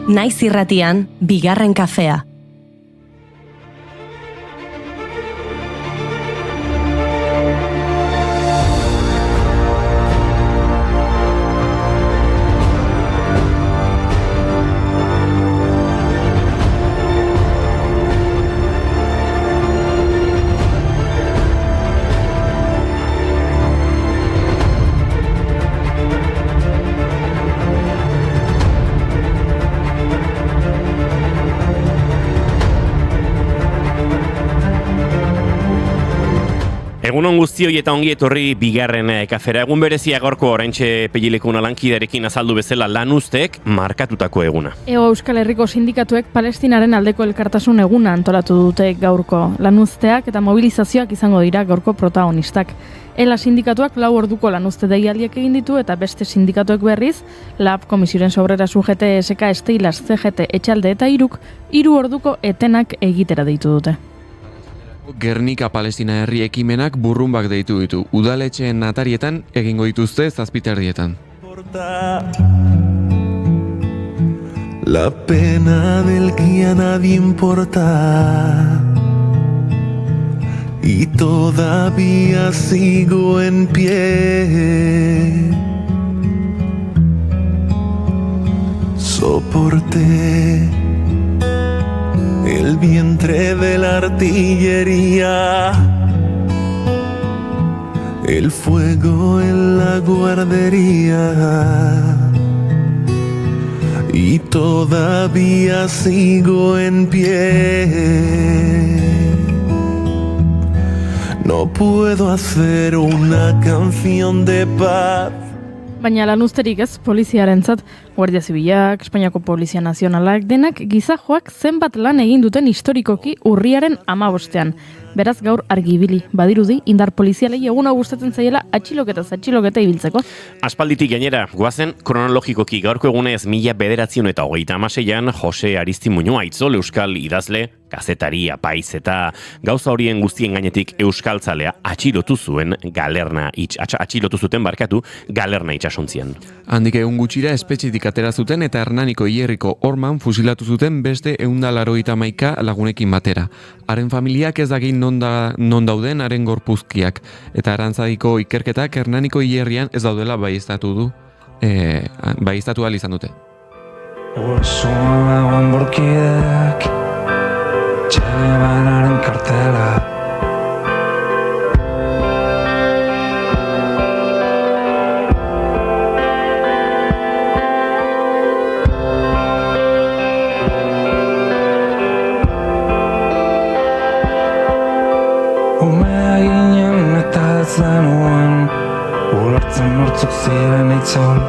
Naiz irratian, bigarren kafea. Egunon guztioi eta ongi etorri bigarren kafera. Egun berezia gaurko oraintxe Pellilekuna lankiderekin azaldu bezala Lanuztek markatutako eguna. Hego Euskal Herriko sindikatuek Palestinaren aldeko elkartasun eguna antolatu dute gaurko. Lanuzteak eta mobilizazioak izango dira gaurko protagonistak. Ela sindikatuak 4 orduko lanuzte deialdiak egin ditu eta beste sindikatuek berriz, LAB, Komisioren Sobrera SUGT, SK, Steilas, CGT, Etxalde eta Iruk 3 orduko etenak egitera deitu dute. Gernika Palestina herri ekimenak burrumbak deitu ditu. Udaletxeen atarietan egingo dituzte 7:00. La pena del que a nadie importa y todavía sigo en pie. Soporté el vientre de la artillería, el fuego en la guardería y todavía sigo en pie. No puedo hacer una canción de paz. Baina lanuzterik ez, poliziarentzat, Guardia Zibilak, Espainiako Polizia Nazionalak, denak gizajoak zenbat lan egin duten historikoki urriaren 15. Beraz gaur argibili, badirudi, indar polizialei eguna gustatzen zaiela atxiloketa ibiltzeko. Aspalditik gainera, goazen kronologikoki gaurko egunez 1936an Jose Aristimuño Aitzol euskal idazle, kazetari, apaiz eta gauza horien guztien gainetik euskaltzalea atxilotu zuten Galerna itsasontzian. Handik egun gutxira espetxetik atera zuten eta Hernaniko Hierriko horman fusilatu zuten beste 191 lagunekin batera. Haren familiak ez dagin non dauden haren gorpuzkiak eta Arantzadiko ikerketak Hernaniko Hierrian ez daudela baieztatu ahal izan dute. Eguesuan borkideak txebanaren kartela. Umea ginen eta zenuen ulertzen nortzuk ziren Aitzol.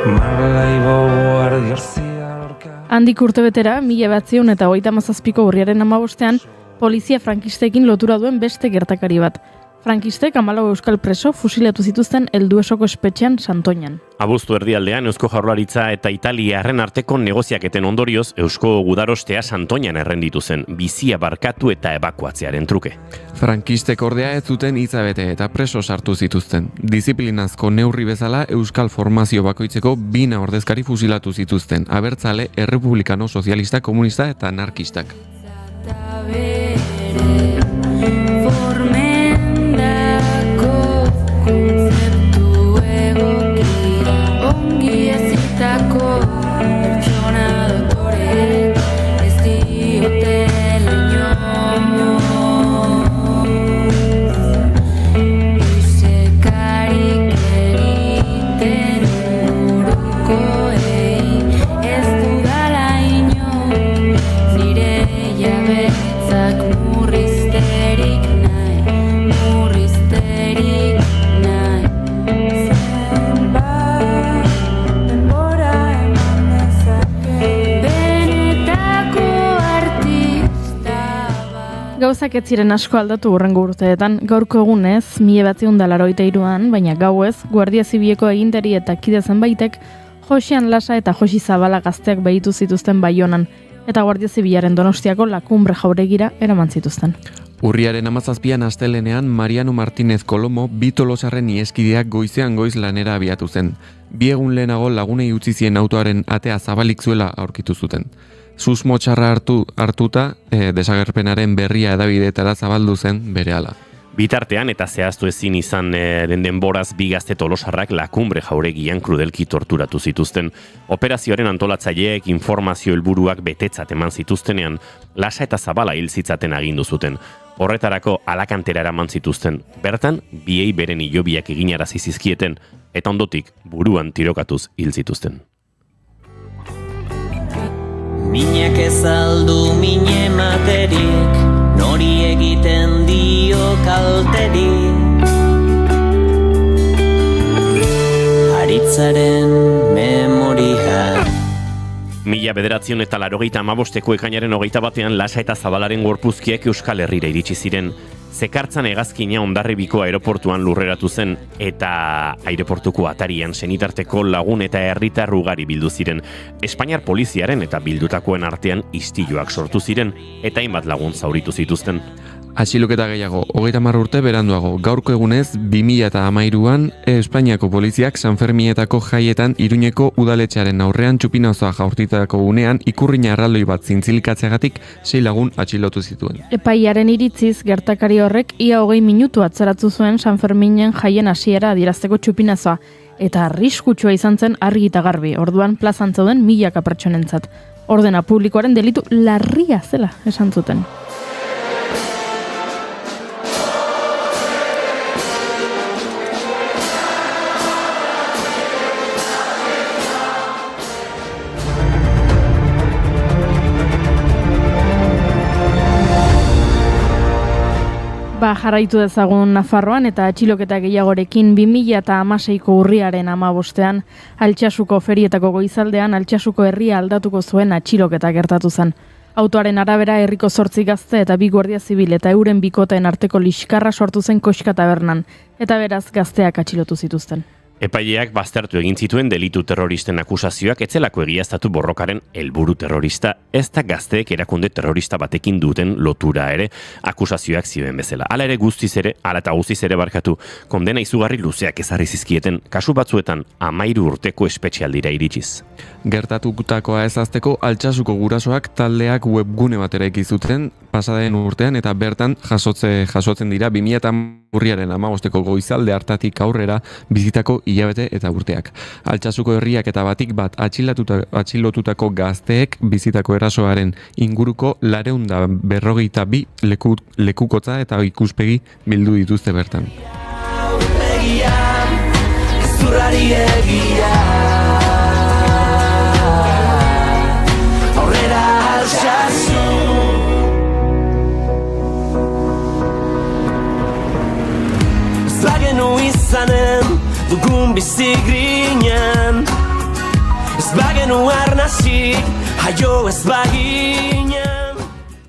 Marlaibo Guardia lorka. Handik urtebetera, 1937ko urriaren 15, polizia frankistekin lotura duen beste gertakari bat. Frankistek 14 euskal preso fusilatu zituzten Elduesoko espetxean Santoñan. Abuztu erdialdean Eusko Jaurlaritza eta Italiarren arteko negoziaketen ondorioz Eusko gudarostea Santoñan errenditu zen, bizia barkatu eta ebakuatzearen truke. Frankistek ordea ez zuten hitza bete eta preso sartu zituzten. Disiplinazko neurri bezala euskal formazio bakoitzeko 2 ordezkari fusilatu zituzten, abertzale, errepublikano, sozialista, komunista eta anarkistak. Gauzak ez ziren asko aldatu hurrengo urteetan, gaurko egunez, 1983an, baina gauez, Guardia Zibileko agintari eta kide zenbaitek Josean Lasa eta Josi Zabala gazteak behitu zituzten Baionan, eta Guardia Zibilaren Donostiako La Cumbre jauregira eraman zituzten. Urriaren 17an astelenean Mariano Martínez Colomo bi Tolosarren ieskideak goizean goiz lanera abiatu zen. Bi egun lehenago lagunei utzi zien autoaren atea zabalik zuela aurkitu zuten. Susmo txarra hartuta desagerpenaren berria hedabideetara zabaldu zen berehala. Bitartean eta zehaztu ezin izan den denboraz bi gazte tolosarrak Lakumbre jauregian krudelki torturatu zituzten. Operazioaren antolatzaileek informazio helburuak betetzat eman zituztenean, lasa eta zabala hil zitzaten agindu zuten. Horretarako alakantera eraman zituzten. Bertan, biei beren hilobiak eginarazi zizkieten, eta ondotik buruan tirokatuz hil zituzten. Minak ez aldu mine materik, nori egiten dio kalterik. Aritzaren memoria. 1985 ekainaren 21 Lasa eta Zabalaren gorpuzkiak Euskal Herrira iritsi ziren. Zekartzan hegazkina Hondarribiko aeroportuan lurreratu zen eta aireportuko atarian senitarteko lagun eta herritar ugari bildu ziren. Espainiar poliziaren eta bildutakoen artean istiluak sortu ziren eta hainbat lagun zauritu zituzten. Atxiloketa gehiago, 30 urte beranduago, gaurko egunez 2013an Espainiako poliziak Sanferminetako jaietan Iruñeko udaletxearen aurrean txupinazoa jaurtitako unean ikurrina erraldoi bat zintzilikatzeagatik 6 lagun atxilotu zituen. Epaiaren iritziz, gertakari horrek ia 20 minutu atzeratu zuen Sanferminen jaien hasiera adierazteko txupinazoa, eta arriskutsua izan zen argi eta garbi, orduan plazan zeuden milaka pertsonentzat. Ordena publikoaren delitu larria zela esan zuten. Jarraitu dezagun Nafarroan eta atxiloketa gehiagorekin 2016ko urriaren 15ean Altsasuko ferietako goizaldean Altsasuko herria aldatuko zuen atxiloketa gertatu zen. Autoaren arabera herriko 8 gazte eta 2 guardia zibil eta euren bikoteen arteko liskarra sortu zen koxka tabernan, eta beraz gazteak atxilotu zituzten. Epaileak baztertu egin zituen delitu terroristen akusazioak etzelako egiaztatu borrokaren helburu terrorista, ez da gazteek erakunde terrorista batekin duten lotura ere akusazioak zioen bezala. Hala eta guztiz ere barkatu, kondena izugarri luzeak ezarri zizkieten, kasu batzuetan 13 urteko espetxealdira iritsiz. Gertatutakoa ezazteko Altsasuko gurasoak taldeak webgune batera zuten pasaden urtean eta bertan jasotzen dira 2000 urriaren 15ko goizalde hartatik aurrera bizitako hilabete eta urteak. Altsasuko herriak eta batik bat atxilotutako gazteek bizitako erasoaren inguruko 452 lekukotza eta ikuspegi bildu dituzte bertan. Bagenu izanen dugun bizi grinean, ez bagenu arnasik jaio ez baginen.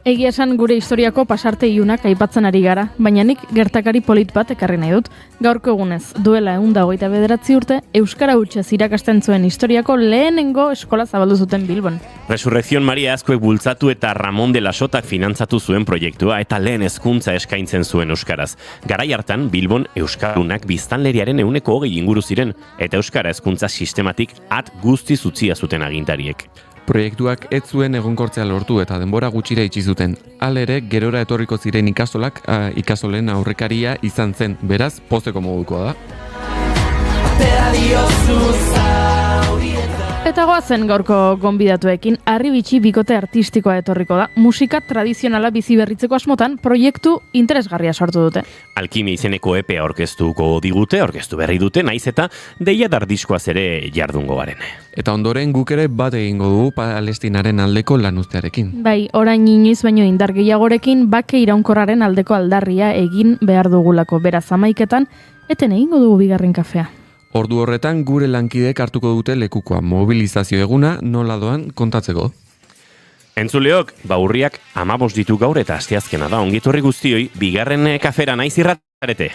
Egia esan gure historiako pasarte ilunak aipatzen ari gara, baina nik gertakari polit bat ekarri nahi dut. Gaurko egunez, duela 129 urte, euskara hutsez irakasten zuen historiako lehenengo eskola zabaldu zuten Bilbon. Resurrección Maria Azkuek bultzatu eta Ramon de la Sotak finantzatu zuen proiektua eta lehen hezkuntza eskaintzen zuen euskaraz. Garai hartan Bilbon euskarunak biztanleriaren 20% inguru ziren eta euskara hezkuntza sistematik guztiz utzia zuten agintariek. Proiektuak ez zuen egonkortzea lortu eta denbora gutxira itxi zuten. Halere, gerora etorriko ziren ikastolen aurrekaria izan zen, beraz, pozeko modukoa da. Eta goazen gaurko gonbidatuekin, Harribitxi bikote artistikoa etorriko da. Musika tradizionala bizi berritzeko asmotan proiektu interesgarria sortu dute. Alkimia izeneko epea aurkeztu berri dute, naiz eta deiadar diskoaz ere jardungo garen. Eta ondoren guk ere bat egingo dugu Palestinaren aldeko lanuztearekin. Bai, orain inoiz baino indar gehiagorekin bake iraunkorraren aldeko aldarria egin behar dugulako. Beraz 11etan eten egingo dugu bigarren kafea. Ordu horretan gure lankideek hartuko dute lekukoa, mobilizazio eguna nola doan kontatzeko. Entzuleok, urriak 15 ditu gaur eta asteazkena da, ongi etorri guztioi, bigarren kafera naiz irratarete.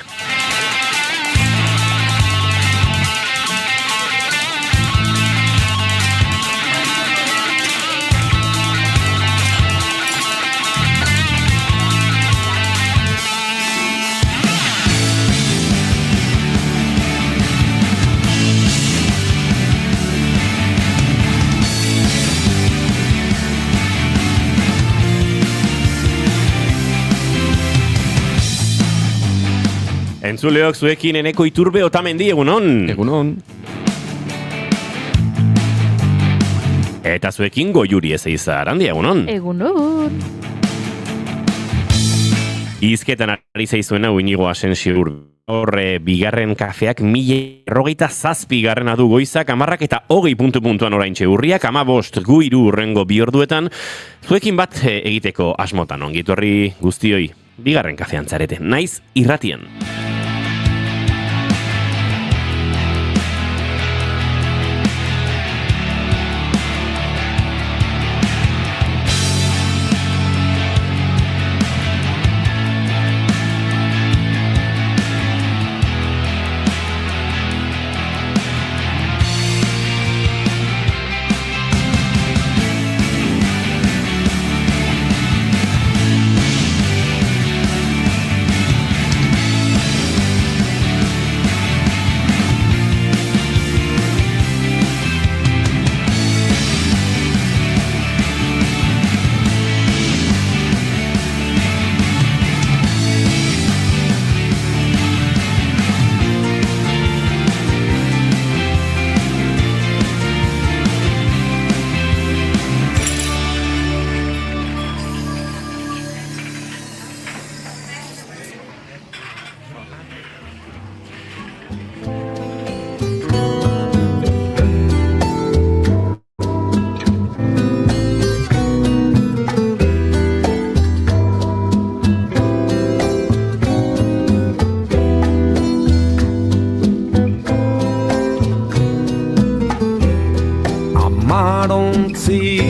Entzuleok zuekin Eneko Iturbe Otamendi, egunon. Egunon. Eta zuekin Goiuri Ezeiza Arandi, egunon. Egunon. Izketan ari zaizuena Inigo Asensio Horre bigarren kafeak 1047 garrena du goizak, 10 eta 20 puntuan oraintxe urriak, 15 gu 3 urrengo bi orduetan, zuekin bat egiteko asmotan ongitorri guztioi, bigarren kafean zarete, naiz irratian.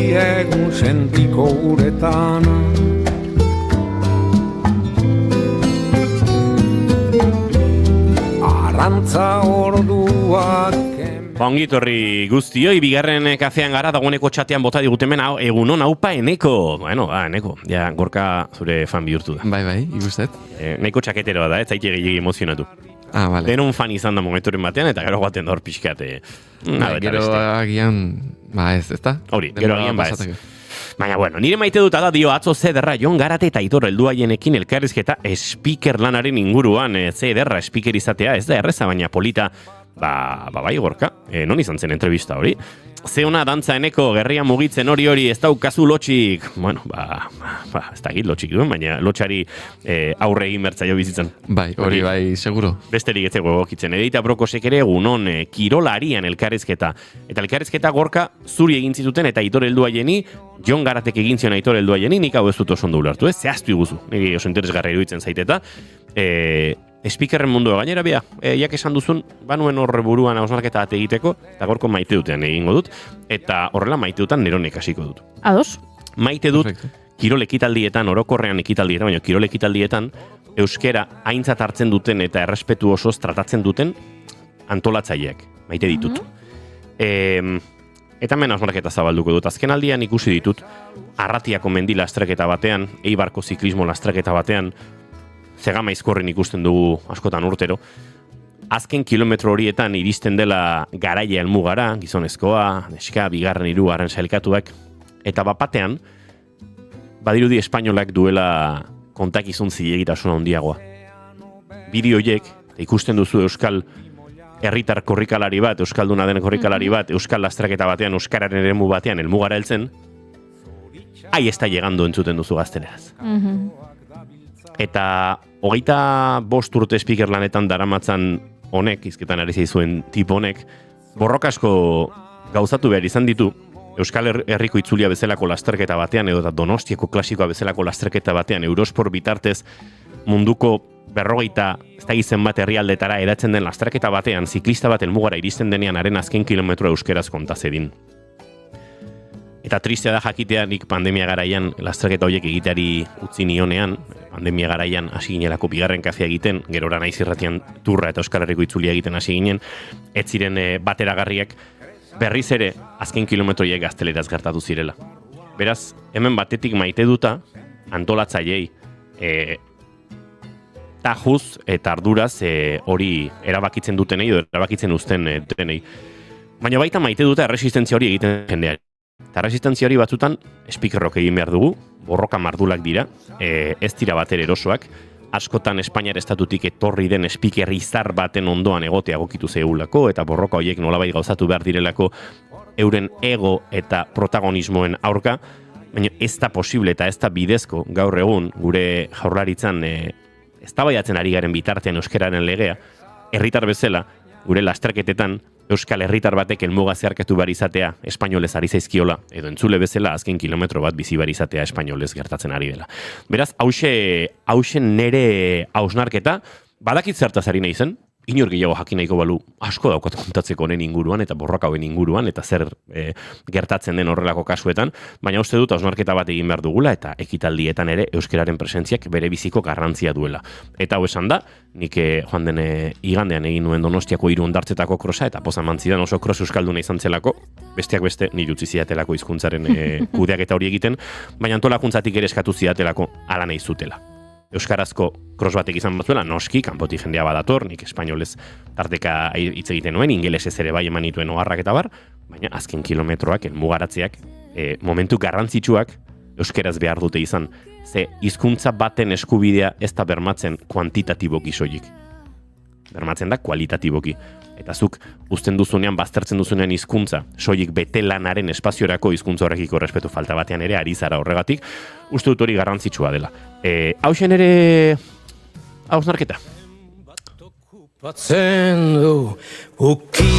Egun sentiko uretan Arantza orduak Ongitorri guztioi, bigarren kafean gara, dagoeneko txatean bota digutemen, egunon, aupa Eneko. Bueno, Eneko, ja, Gorka zure fan bihurtu da. Bai, ikustet. Neko txaketeroa da, ez zaite gehiagi emozionatu. Vale. Denon fan izan da momenturen batean, eta gero gaten da hor pixkate. Gero agian, ez da? Hori, gero agian ez. Baina, bueno, nire maite dut da dio atzo zederra Jon Garate eta Aitor helduaienekin elkarrizketa speaker lanaren inguruan, zederra speaker izatea, ez da erreza, baina polita, bai Gorka, non izan zen entrevista hori? Ze ona dantza Eneko gerria mugitzen hori ez daukazu lotxik, bueno, ez da git lotxik duen, baina lotxari aurre egin bertzaio bizitzen. Bai, hori bai, seguro. Besterik etzeko egokitzen. Edita Brokosek ere egunon kirolarian elkarrizketa. Eta elkarrizketa Gorka zuri egin zituten eta Aitor helduaieni, Jon Garatek egin zion Aitor helduaieni, nik hau ez dut oso ondo ulertu, zehaztu iguzu. Niri oso interesgarra iruditzen zaiteta. Speakerren mundua gainera bea, jak esan duzun, banuen horre buruan hausnarketa bat egiteko, eta gorko maite dutean egingo dut, eta horrela maite dutan neronek hasiko dut. Ados? Maite dut, kirol ekitaldietan, orokorrean ekitaldietan, baina kirol ekitaldietan, euskera aintzat hartzen duten eta errespetu osoz tratatzen duten antolatzaileak, maite ditut. Eta hemen hausnarketa zabalduko dut, azken aldian ikusi ditut, Arratiako mendi lastreketa batean, Eibarko ziklismo lastreketa batean, Zegama izkorrin ikusten dugu askotan urtero. Azken kilometro horietan iristen dela garaia helmugara, gizonezkoa, neska, bigarren, hirugarren sailkatuak. Eta bapatean, badirudi espainolak duela kontakizun zilegitasun handiagoa. Bideoiek, ikusten duzu euskal herritar korrikalari bat, euskalduna den korrikalari bat, euskal lastraketa batean, euskararen eremu batean, helmugara heltzen, ahí está llegando entzuten duzu gazteleraz. Eta 25 urte speaker lanetan daramatzan honek, izketan ari zaizuen tipo honek, borrokasko gauzatu behar izan ditu, Euskal Herriko itzulia bezalako lasterketa batean, edo Donostiako klasikoa bezalako lasterketa batean, Eurosport bitartez munduko 50 ez da izen bat herrialdetara eratzen den lasterketa batean, ziklista bat helmugara iristen denean haren azken kilometroa euskeraz kontazedin. Eta tristea da jakitea nik pandemia garaian lasterketa horiek egiteari utzi nionean, pandemia garaian hasi ginelako bigarren kafea egiten, gerora naiz irratian turra eta Euskal Herriko itzulia egiten hasi ginen, ez ziren bateragarriak berriz ere azken kilometroiek gazteleraz gertatu zirela. Beraz, hemen batetik maite duta antolatzaileei tajuz eta arduraz hori erabakitzen dutenei edo erabakitzen uzten dutenei. Baina baita maite duta erresistentzia hori egiten jendeari. Eta resistentzia hori batzutan speakerrok egin behar dugu, borroka mardulak dira, ez dira bater erosoak, askotan Espainiar estatutik etorri den speaker izar baten ondoan egotea egokitu zeulako, eta borroka horiek nolabait gauzatu behar direlako euren ego eta protagonismoen aurka, baina ez da posible eta ez da bidezko gaur egun gure jaurlaritzan eztabaidatzen ari garen bitartean euskararen legea, herritar bezala, gure lasterketetan, euskal herritar batek helmuga zeharkatu behar izatea espainolez ari zaizkiola, edo entzule bezala azken kilometro bat bizi behar izatea espainolez gertatzen ari dela. Beraz, hauxe nere hausnarketa, badakit zertaz ari nahi zen, inor gehiago jakin nahiko balu asko daukat kontatzeko honen inguruan eta borroka hauen inguruan eta zer gertatzen den horrelako kasuetan, baina uste dut hausnarketa bat egin behar dugula eta ekitaldietan ere euskararen presentziak bere biziko garrantzia duela. Eta hau esan da, nik joan den igandean egin nuen Donostiako 3 hondartzetako krosa eta poza mantzidan oso kros euskalduna izan zelako, besteak beste nire utzi ziatelako hizkuntzaren kudeaketa hori egiten, baina antolakuntzatik ere eskatu ziatelako ala nahi zutela. Euskarazko cross batek izan batzuela, noski, kanpotik jendea badator, nik espainolez tarteka hitz egiten nuen, ingelesez ere bai eman dituen oharrak eta bar, baina azken kilometroak, mugaratzeak, momentu garrantzitsuak euskeraz behar dute izan. Ze hizkuntza baten eskubidea ez da bermatzen kuantitatiboki soilik. Bermatzen da kualitatiboki. Eta zuk uzten duzunean, baztertzen duzunean hizkuntza, soilik bete lanaren espaziorako hizkuntza horrekiko respetu falta batean ere ari zara horregatik, uste dut hori garrantzitsua dela. Hauxen ere hausnarketa. Batzen du uki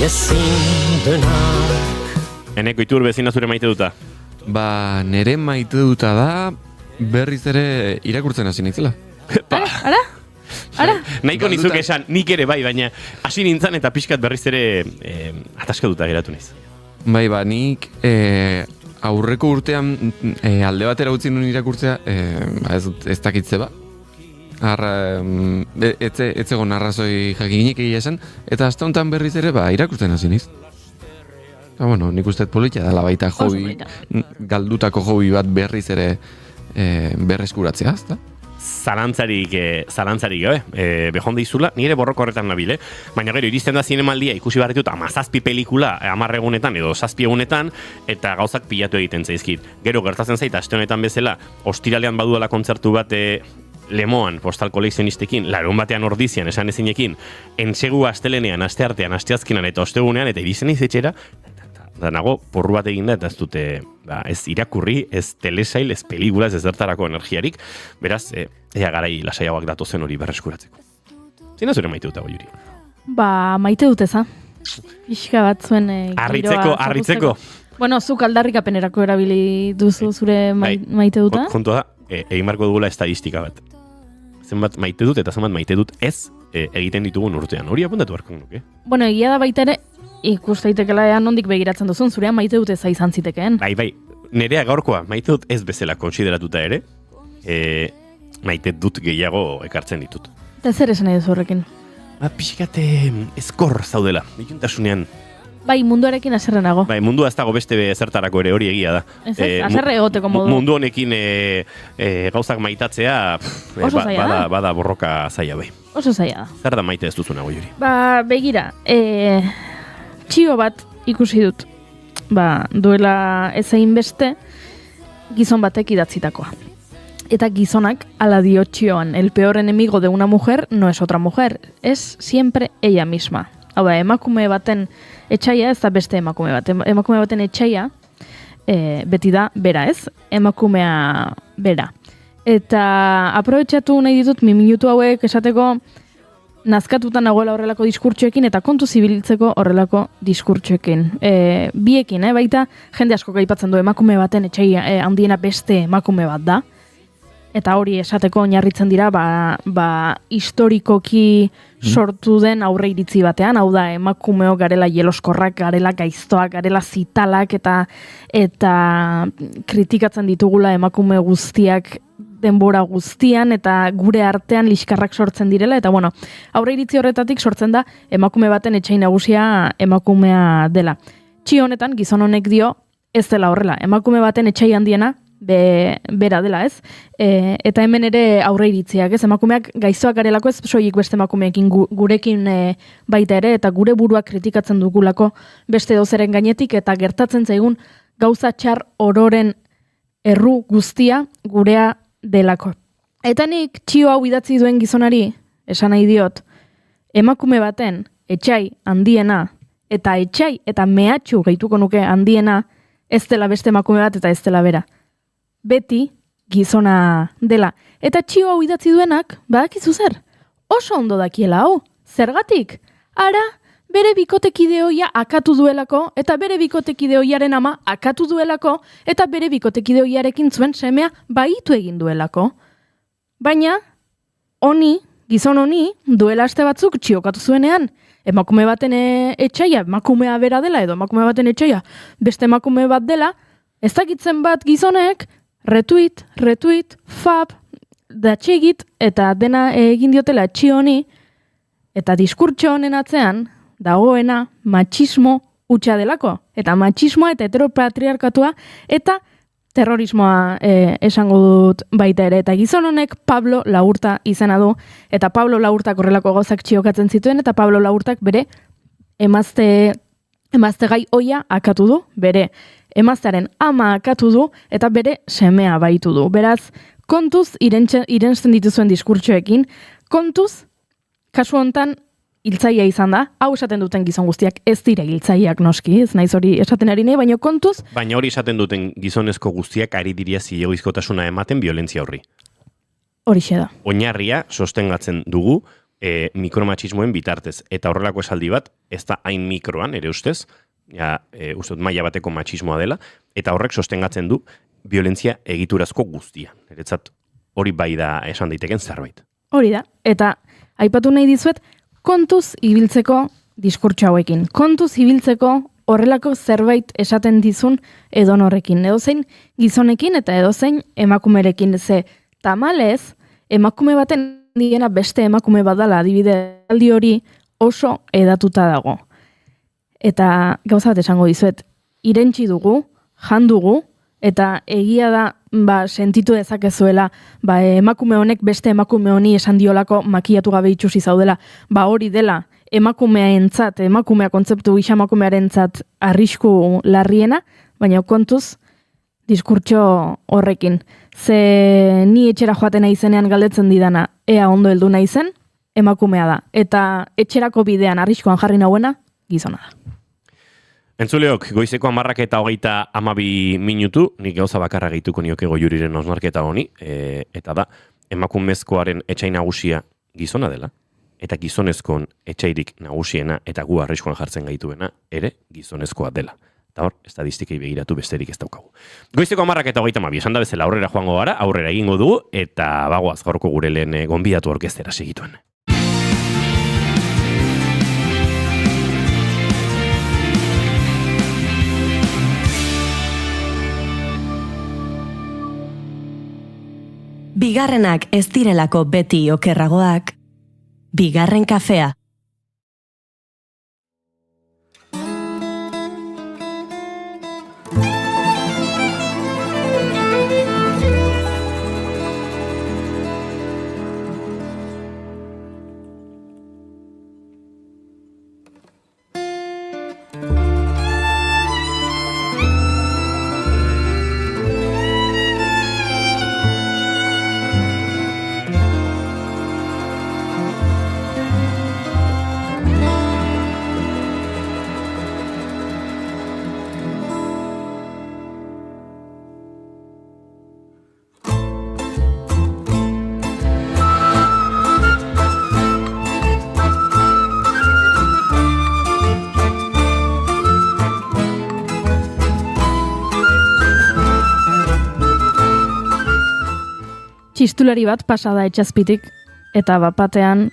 ezin denak. Eneko Itur bezina zure maite duta. Ba, nere maite duta da berriz ere irakurtzen hasi nintzela. Ara? Nahiko nizuk esan, nik ere bai, baina hasi nintzen eta pixkat berriz ere ataskatuta geratu niz. Bai, ba, nik aurreko urtean alde batera utzi nuen irakurtzea, ez dakitze ba. Etzegon arrazoi jakinik egia esan, eta hasta honetan berriz ere ba, irakurtzen hasi niz. Bueno, nik uste politia dela baita galdutako hobi bat berriz ere berreskuratzea, ezta? Zalantzarik gabe, behonde izula, nire borroko horretan nabile, baina gero iristen da zinemaldia ikusi behar ditut 17 pelikula 10 egunetan edo 7 egunetan eta gauzak pilatu egiten zaizkit. Gero gertatzen zait, aste honetan bezala, ostiralean badudala kontzertu bat Lemoan, postal koleksionistekin, larun batean ordizian, esan ezinekin, entsegu astelenean, asteartean, asteazkenan eta ostegunean, eta iristen izetxera, da nago, porru bat eginda, eta ez dute, ez irakurri, ez telesail, ez pelikula, ez zertarako energiarik, beraz, ea garai lasaiagoak datozen hori berreskuratzeko. Zina zure maite dut, Juri? Ba, maite dut eza. Pixka bat zuen Harritzeko. Bueno, zuk aldarrikapenerako erabili duzu zure maite duta? Kontua da, egin marko dugula estadistika bat. Zenbat maite dut eta zenbat maite dut ez egiten ditugun urtean. Hori apuntatu barko nuke? Bueno, egia da baita ere, ikusteitekela nondik begiratzen duzun, zurea maite dut eza izan zitekeen. Bai, nerea gaurkoa maite dut ez bezala konsideratuta ere, maite dut gehiago ekartzen ditut. Eta zer esan nahi duzu horrekin? Pixkate eskor zaudela, dikuntasunean. Bai, munduarekin aserrenago. Bai, mundua ez dago beste zertarako ere hori egia da. Ez, aserre egoteko modu. Mundu honekin gauzak maitatzea oso zaila da. Bada borroka zaila bai. Oso zaila da. Zer da maite ez duzuna Juri? Ba, begira, txio bat ikusi dut. Ba, duela ezein beste gizon batek idatzitakoa. Eta gizonak ala dio txioan, el peor enemigo de una mujer no es otra mujer, es siempre ella misma. Hau da, emakume baten etxaia, ez da beste emakume bat. Emakume baten etxaia, beti da, bera ez, emakumea bera. Eta aprobetxatu nahi ditut, 2 minutu hauek esateko, nazkatutan nagoela horrelako diskurtsoekin, eta kontu zibiltzeko horrelako diskurtsoekin. Biekin, baita, jende asko gaipatzen du emakume baten etxaia handiena beste emakume bat da. Eta hori esateko oinarritzen dira, historikoki sortu den aurre iritzi batean, hau da, emakumeo garela jeloskorrak, garela gaiztoak, garela zitalak, eta kritikatzen ditugula emakume guztiak denbora guztian, eta gure artean liskarrak sortzen direla, eta bueno, aurre iritzi horretatik sortzen da, emakume baten etxai nagusia emakumea dela. Txio honetan, gizon honek dio, ez dela horrela, emakume baten etxai handiena, bera dela, ez? Eta hemen ere aurre iritziak, ez? Emakumeak gaiztoak garelako, ez soilik beste emakumeekin gurekin baita ere, eta gure buruak kritikatzen dugulako beste dozeren gainetik, eta gertatzen zaigun gauza txar ororen erru guztia gurea delako. Eta nik txio hau idatzi duen gizonari, esan nahi diot, emakume baten etxai handiena, eta etxai eta mehatxu gehituko nuke handiena, ez dela beste emakume bat eta ez dela bera. Beti gizona dela. Eta txio hau idatzi duenak, badakizu zer? Oso ondo dakiela hau. Zergatik? Ara, bere bikotekide hoia akatu duelako, eta bere bikotekide hoiaren ama akatu duelako, eta bere bikotekide hoiarekin zuen semea baitu egin duelako. Baina, gizon honi, duela aste batzuk txiokatu zuenean, emakume baten etxaia, emakumea bera dela, edo emakume baten etxaia, beste emakume bat dela, ez dakitzen bat gizonek, retweet, fab, datxegit, eta dena egin diotela txio honi, eta diskurtso honen atzean, dagoena matxismo hutsa delako. Eta matxismoa eta heteropatriarkatua eta terrorismoa esango dut baita ere. Eta gizon honek Pablo Laurta izena du. Eta Pablo Laurtak horrelako gauzak txiokatzen zituen. Eta Pablo Laurtak bere emazte gai oia akatu du. Bere emaztearen ama akatu du. Eta bere semea baitu du. Beraz, kontuz irensten dituzuen diskurtsoekin. Kontuz, kasu hontan, hiltzaia izan da, hau esaten duten gizon guztiak ez dira hiltzaileak noski, ez naiz hori esaten ari nahi, baina kontuz... Baina hori esaten duten gizonezko guztiak ari diria zilegoizkotasuna ematen violentzia horri. Horixe da. Oinarria sostengatzen dugu mikromatxismoen bitartez. Eta horrelako esaldi bat, ez da hain mikroan, ere ustez, ustez maila bateko matxismoa dela, eta horrek sostengatzen du violentzia egiturazko guztia. Eretzat hori bai da esan daiteken zerbait. Hori da, eta aipatu nahi dizuet, kontuz ibiltzeko diskurtso hauekin. Kontuz ibiltzeko horrelako zerbait esaten dizun edonorrekin. Edozein gizonekin eta edozein emakumerekin. Ze tamalez, emakume baten diena beste emakume badala adibide aldi hori oso edatuta dago. Eta gauza bat esango dizuet, irentsi dugu, jan dugu, eta egia da sentitu dezakezuela emakume honek beste emakume honi esan diolako makillatu gabe itxusi zaudela. Hori dela emakumea kontzeptu gisa emakumearentzat arrisku larriena, baina kontuz diskurtso horrekin. Ze ni etxera joaten naizenean galdetzen didana ea ondo heldu naizen, emakumea da. Eta etxerako bidean arriskuan jarri nauena, gizona da. Entzuleok, goizeko 10:22 minutu, nik gauza bakarra gehituko nioke Goiuriren osnarketa honi, eta da, emakumezkoaren etxai nagusia gizona dela, eta gizonezkoen etxairik nagusiena eta gu arriskuan jartzen gaituena ere gizonezkoa dela. Eta hor, estadistikei begiratu besterik ez daukagu. Goizeko 10:22, esan da bezala aurrera joango gara, aurrera egingo dugu, eta bagoaz gaurko gure lehen gonbidatu orkestera segituen. Bigarrenak ez direlako beti okerragoak. Bigarren kafea. Txistulari bat pasada etxazpitik, eta bapatean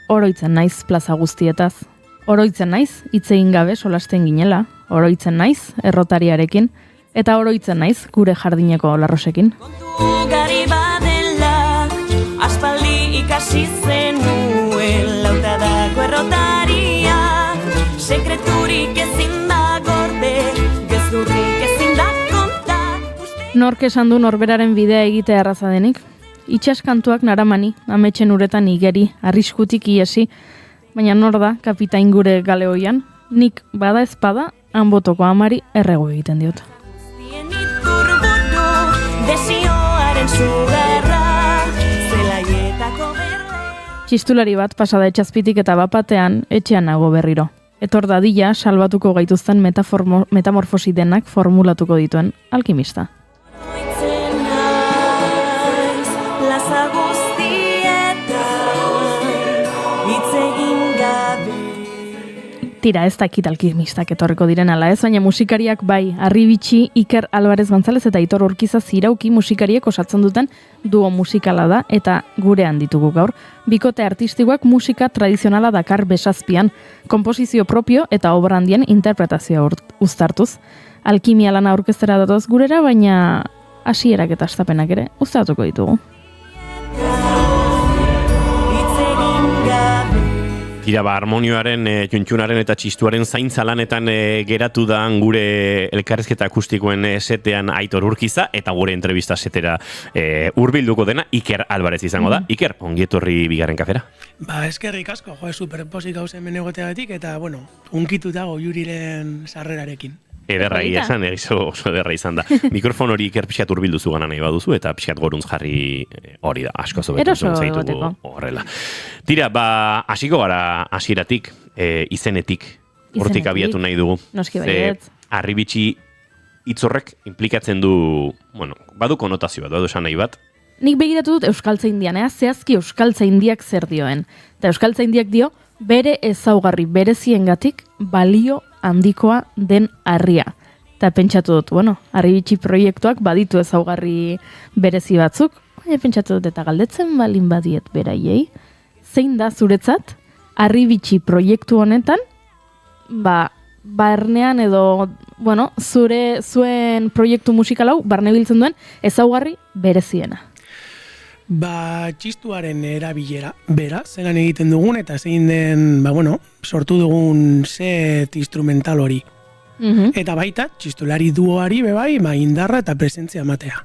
oroitzen naiz plaza guztietaz. Oroitzen naiz, hitz egin gabe solasten ginela, oroitzen naiz errotariarekin, eta oroitzen naiz gure jardineko larrosekin. Gari badela, aspaldi ikasi zenuen, lautadako errotaria, sekreturik ezin da gorde, gezurrik ezin da konta. Nork esan du norberaren bidea egitea erraza denik? Itxaskantuak naramani, ametxen uretan igeri, arriskutik iesi, baina nor da kapitain gure galeoian, nik bada ezpada, hanbotoko amari errego egiten diot. Desioaren sugarra, Txistulari bat pasada etxazpitik eta bapatean etxean nago berriro. Etor dadila salbatuko gaituzten metamorfosi denak formulatuko dituen alkimista. Oroitzen naiz, plaza guztietan, hitz egin gabe. Tira, ez dakit alkimistak etorreko diren ala ez, baina musikariak bai, Arribitxi, Iker Alvarez González eta Aitor Urquiza Zirauki musikariek osatzen duten duo musikala da eta gurean ditugu gaur. Bikote artistikoak musika tradizionala dakar besazpian, komposizio propio eta obra handien interpretazioa uztartuz. Alkimia lana aurkeztera datoz gurera, baina hasierak eta hastapenak ere uztartuko ditugu. Hitz egin gabe. Tira, harmonioaren, txuntxunaren eta txistuaren zaintza lanetan geratu da gure elkarrezketa akustikoen setean Aitor Urquiza eta gure entrevista setera hurbilduko dena Iker Alvarez izango da. Iker, ongi etorri bigarren kafera. Eskerrik asko, superposik gauzen menegoteagatik eta, unkitu dago Juriren sarrerarekin. Ederra izan, oso ederra izan da. Mikrofon hori Iker pixkat hurbildu zugana nahi baduzu, eta pixkat goruntz jarri hori da, asko zobetu zaitugu horrela. Tira, hasiko gara hasieratik, izenetik, hortik abiatu nahi dugu. Noski baiet. Arribitxi hitzorrek implikatzen du, badu konotazio bat, badu esan nahi bat. Nik begiratu dut Euskaltzaindian, zehazki Euskaltzaindiak zer dioen. Eta Euskaltzaindiak dio, bere ezaugarri bereziengatik balio handikoa den harria. Eta pentsatu dut, Arribitxi proiektuak baditu ezaugarri berezi batzuk, pentsatu dut eta galdetzen balin badiet beraiei. Zein da zuretzat, Arribitxi proiektu honetan, barnean edo, zuen proiektu musikal hau, barne biltzen duen ezaugarri bereziena. Txistuaren erabilera, bera, zelan egiten dugun, eta zein den, sortu dugun set instrumental hori. Eta baita, txistulari duoari bebai, indarra eta presentzia matea.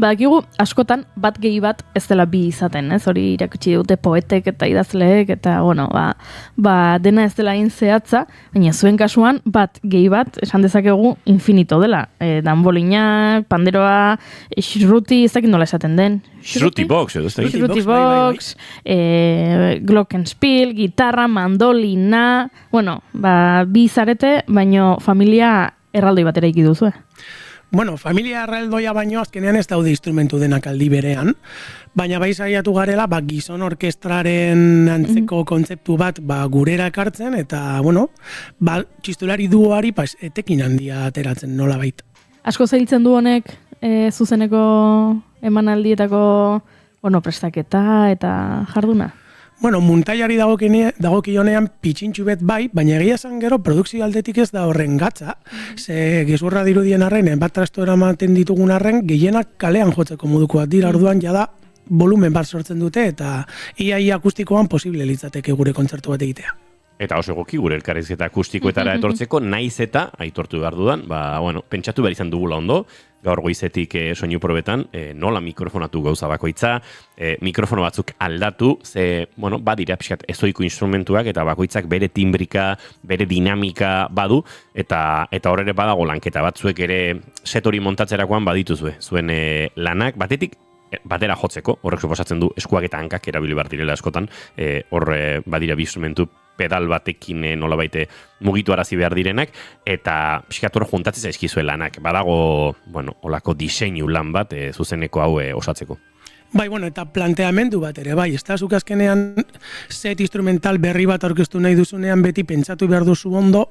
Badakigu, askotan, bat gehi bat ez dela bi izaten, ez? Hori irakutsi dute poetek eta idazleek, eta, dena ez dela zehatza, baina zuen kasuan, bat gehi bat, esan dezakegu, infinito dela. Danbolinak, panderoa, xruti, ez dakit nola esaten den. Shruti box, edo ez da? Shruti box, glockenspiel, gitarra, mandolina, bi zarete, baino familia erraldoi bat eraiki duzu, Familia erraldoia baino azkenean ez daude instrumentu denak aldi berean, baina bai saiatu garela, gizon orkestraren antzeko kontzeptu bat gurera ekartzen, eta, txistulari duoari etekin handia ateratzen nola baita. Asko zailtzen du honek zuzeneko emanaldietako prestaketa eta jarduna? Muntaiari dagokionean pitxintxu bet bai, baina egia esan gero produkzio aldetik ez da horren gatza, ze gezurra dirudien arren, bat trasto eramaten ditugun arren, gehienak kalean jotzeko modukoak dira, orduan jada volumen bat sortzen dute, eta ia akustikoan posible litzateke gure kontzertu bat egitea. Eta oso egoki gure elkarrizketa akustikoetara etortzeko, naiz eta, aitortu behar dudan, pentsatu behar izan dugula ondo, gaur goizetik soinu probetan, nola mikrofonatu gauza bakoitza, mikrofono batzuk aldatu, badira pixkat ezoiko instrumentuak, eta bakoitzak bere timbrika, bere dinamika badu, eta hor ere badago lanketa batzuek ere set hori montatzerakoan badituzue, zuen lanak, batetik, batera jotzeko, horrek suposatzen du eskuak eta hankak erabili behar direla askotan, hor badira bi instrumentu pedal batekin nolabaite mugitu arazi behar direnak, eta pixkat hor juntatzen zaizkizue lanak, badago, olako diseinu lan bat zuzeneko hau osatzeko. Eta planteamendu bat ere, ez da, zuk azkenean set instrumental berri bat aurkeztu nahi duzunean beti pentsatu behar duzu ondo,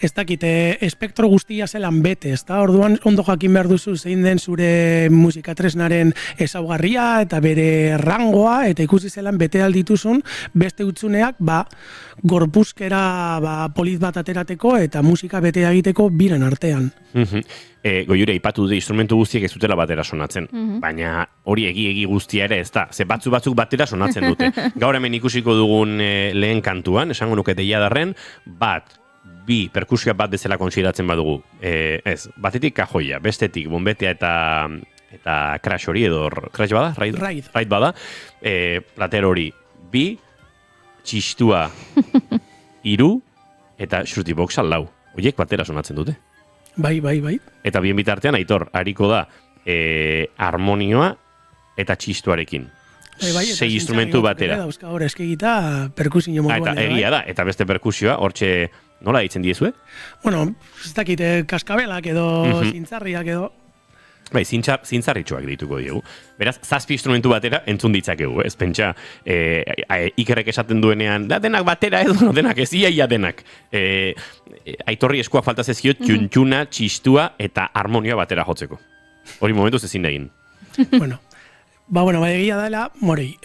ez dakite, espektro guztia zelan bete, ez da, orduan ondo jakin behar duzu zein den zure musikatresnaren ezaugarria eta bere rangoa, eta ikusi zelan bete aldituzun, beste utzuneak, gorpuzkera polit bat aterateko eta musika bete egiteko biren artean. Goiure, ipatu dute instrumentu guztiek ez dutela batera sonatzen, baina hori egi guztia ere ez da, ze batzuk batera sonatzen dute. Gaur hemen ikusiko dugun lehen kantuan, esango nuke deiadarren, bi perkusioa bat bezala konsideratzen badugu. Batetik kajoia, bestetik bombetea eta crash hori edo, crash bada? Raid bada. Plater hori, bi, txistua, 3, eta shruti boxa 4. Horiek batera sonatzen dute. Bai. Eta bien bitartean, Aitor, hariko da harmonioa eta txistuarekin. sei instrumentu batera. Dauzka hor eskegita perkusio moduan. Eta egia da, eta beste perkusioa, hortxe nola ditzen diezue? Bueno, ez dakit, kaskabelak edo zintzarriak edo. Bai, zintzarritxoak dituko diegu. Beraz, 7 instrumentu batera entzun ditzakegu, ez? Pentsa, Ikerrek esaten duenean, da denak batera edo, denak ez, ia denak. Aitorri eskuak falta zezio, txuntxuna, txistua eta harmonia batera jotzeko. Hori momentuz ezin egin. Bueno, egia dela, morei,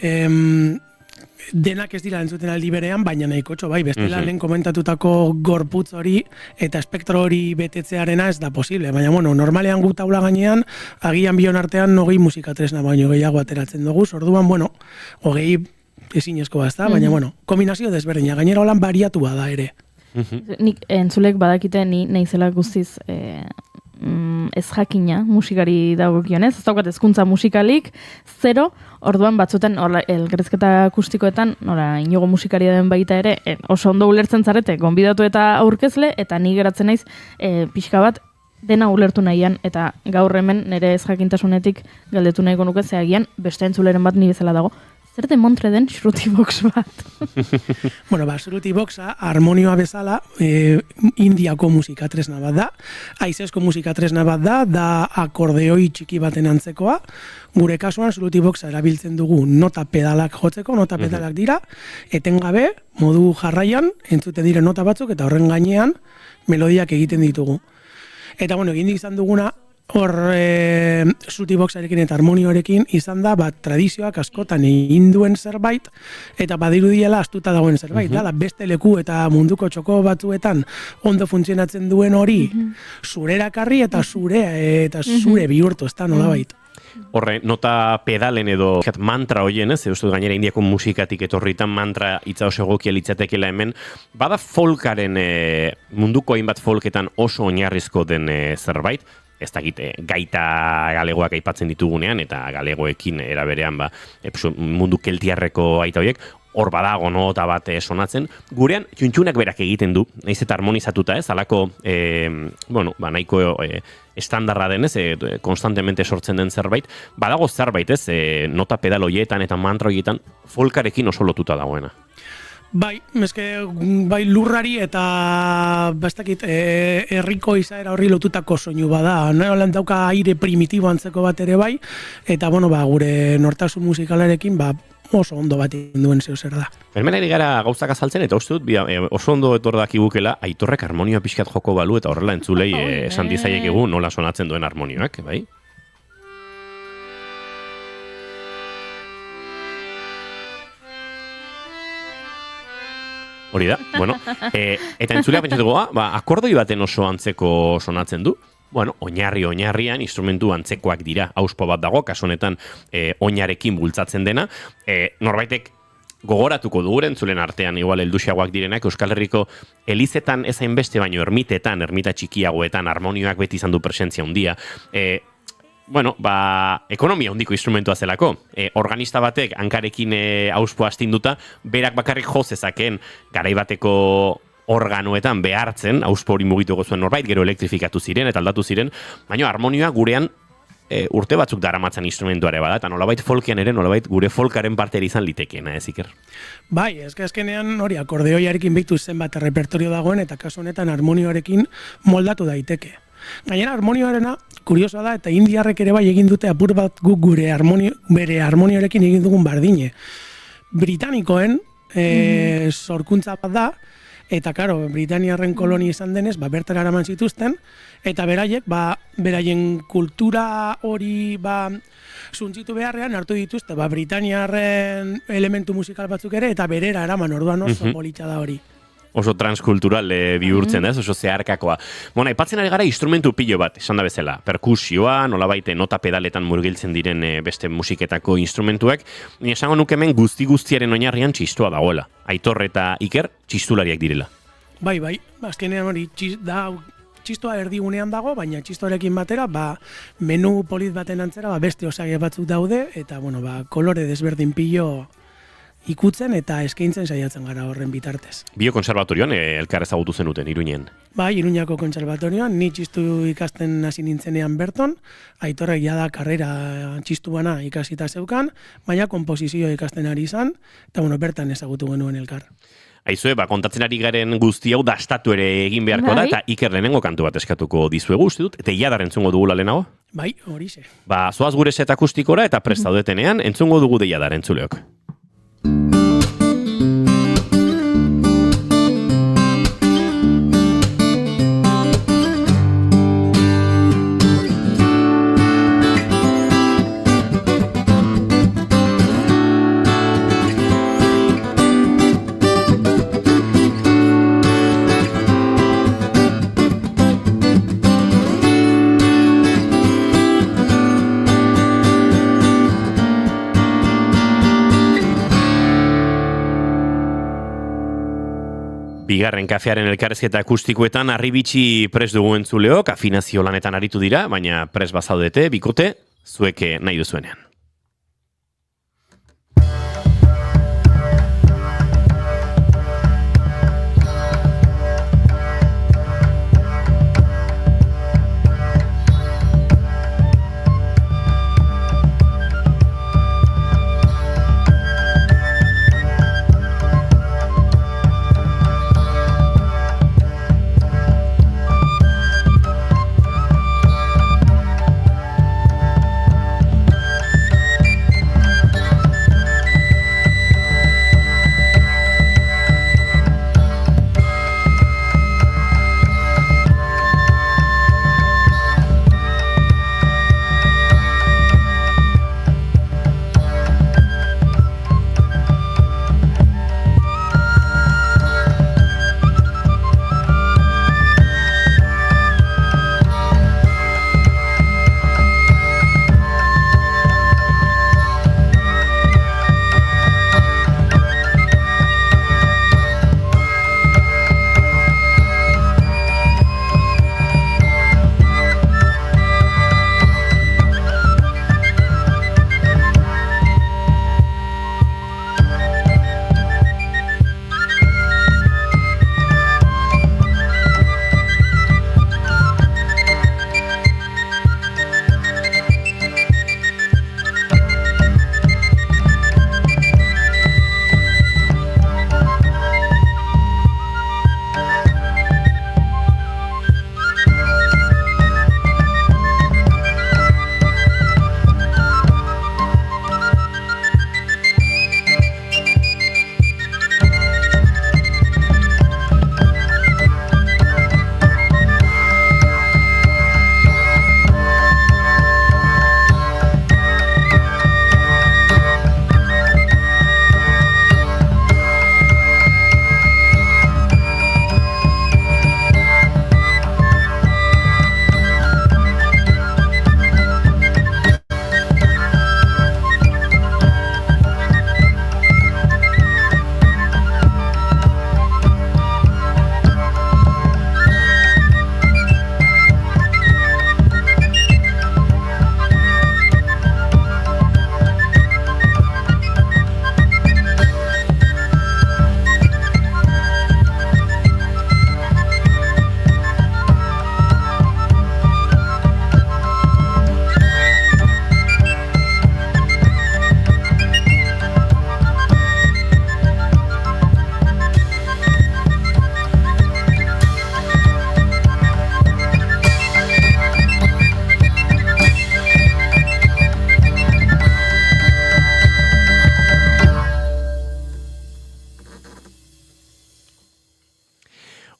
denak ez dira entzuten aldi berean, baina nahikotxo, bai, bestela lehen komentatutako gorputz hori eta espektro hori betetzearena ez da posible. Baina, bueno, normalean gu taula gainean, agian bion artean 20 musikatresna baino gehiago ateratzen dugu, orduan, bueno, 20 ezinezkoa ez da, baina, bueno, kombinazio desberdina, gainera holan bariatua da ere. Nik entzulek badakite ni naizela guztiz ez jakina musikari dagokionez, ez daukat hezkuntza musikalik, 0, orduan batzutan elgerrizketa akustikoetan, inigo musikaria den baita ere, oso ondo ulertzen zarete, gonbidatu eta aurkezle, eta ni geratzen naiz pixka bat dena ulertu nahian, eta gaur hemen nire ez jakintasunetik galdetu nahiko nuke zeagian, beste entzuleren bat ni bezala dago, zer demontre den Shruti-box bat? Bueno, Shruti-boxa harmonioa bezala indiako musikatresna bat da, haizezko musikatresna bat da akordeoi txiki baten antzekoa. Gure kasuan Shruti-boxa erabiltzen dugu nota pedalak jotzeko, nota pedalak dira, etengabe, modu jarraian, entzute dire nota batzuk, eta horren gainean melodiak egiten ditugu. Eta, bueno, egin izan duguna, hor Shruti-boxarekin eta harmonioarekin izan da tradizioak askotan egin duen zerbait eta badirudiela astuta dagoen zerbait. Da beste leku eta munduko txoko batzuetan ondo funtzionatzen duen hori zurerakarri eta zure bihurtu, ez da nolabait. Horre, nota pedalen edo mantra hoien, ez? Eustu gainera indiako musikatik etorritan mantra hitza oso egokia litzatekeela hemen. Bada folkaren, munduko hainbat folketan oso oinarrizko den zerbait, ez dakit, gaita galegoak aipatzen ditugunean, eta galegoekin eraberean mundu keltiarreko aita horiek, hor badago nota bat sonatzen. Gurean, txuntxunak berak egiten du, nahiz eta harmonizatuta ez, alako, nahiko estandarra denez, konstantemente sortzen den zerbait, badago zerbait ez, nota pedal horietan eta mantra horietan, folkarekin oso lotuta dagoena. Bai, lurrari eta bastakit herriko izaera horri lotutako soinu bada. Holan dauka aire primitibo antzeko bat ere bai, eta gure nortasun musikalarekin oso ondo bat induen zeu zer da. Hemen ari gara gauzak azaltzen, eta uste dut, oso ondo etordak igukela, Aitorrek harmonioa pixkat joko balu, eta horrela entzulei esan dizaiek egu nola sonatzen duen harmonioak, bai? Hori da, bueno, eta entzulea pentsatuko, akordoi baten oso antzeko sonatzen du. Bueno, oinarrian instrumentu antzekoak dira, auspo bat dago, kasu honetan oinarekin bultzatzen dena. Norbaitek gogoratuko du entzulen artean, igual helduxagoak direnak, Euskal Herriko elizetan ez hainbeste baino ermitetan, ermita txikiagoetan, harmonioak beti izan du presentzia handia. Ekonomia handiko instrumentua zelako. Organista batek hankarekin auspo astinduta, berak bakarrik jo zezakeen garaibateko organoetan behartzen, auspo hori mugituko zuen norbait, gero elektrifikatu ziren eta aldatu ziren, baina harmonioa gurean urte batzuk daramatzen instrumentuare bada, eta nolabait folkean ere, nolabait gure folkaren partera izan litekeena, ez Iker? Bai, azkenean hori akordeoiarekin behitu zenbat repertorio dagoen, eta kasu honetan harmonioarekin moldatu daiteke. Gainera, harmonioarena, kuriosoa da, eta indiarrek ere bai egin dute apur bat guk bere harmonioarekin egin dugun bardine. Britanikoen sorkuntza bat da, eta karo, Britaniarren kolonia izan denez, bertara eraman zituzten, eta beraiek, beraien kultura hori zuntzitu beharrean hartu dituzte, Britaniarren elementu musikal batzuk ere, eta berera eraman orduan oso politxa da hori. Oso transkultural bihurtzen da, oso zeharkakoa. Bona, aipatzen ari gara instrumentu pilo bat, esan da bezala. Perkusioa, nolabait nota pedaletan murgiltzen diren beste musiketako instrumentuak. Ni esango nuke hemen guztiaren oinarrian txistua dagoela. Aitor eta Iker txistulariak direla. Bai, azkenean hori txistua erdigunean dago, baina txistoarekin batera, menu polit baten antzera beste osage batzuk daude, eta kolore desberdin pilo ikutzen eta eskaintzen saiatzen gara horren bitartez. Biokonserbatorioan elkar ezagutu zenuten Iruñen. Bai, Iruñako kontserbatorioan, ni txistu ikasten hasi nintzenean berton, Aitorrek jada karrera txistu bana ikasita zeukan, baina konposizio ikasten ari izan, eta bertan ezagutu genuen elkar. Aizue, kontatzen ari garen guzti hau dastatu ere egin beharko da, eta Iker lehenengo kantu bat eskatuko dizuegu, uste dut, eta iadar entzungo dugula lehenago? Bai, horixe. Zoaz gure set akustikora eta prest daudetenean, entzungo dugu deiadar entzuleok. Bigarren kafearen elkarrezketa akustikoetan Arribitxi prest dugu entzuleok, afinazio lanetan aritu dira, baina prest bazaudete, bikote, zuek nahi duzuenean.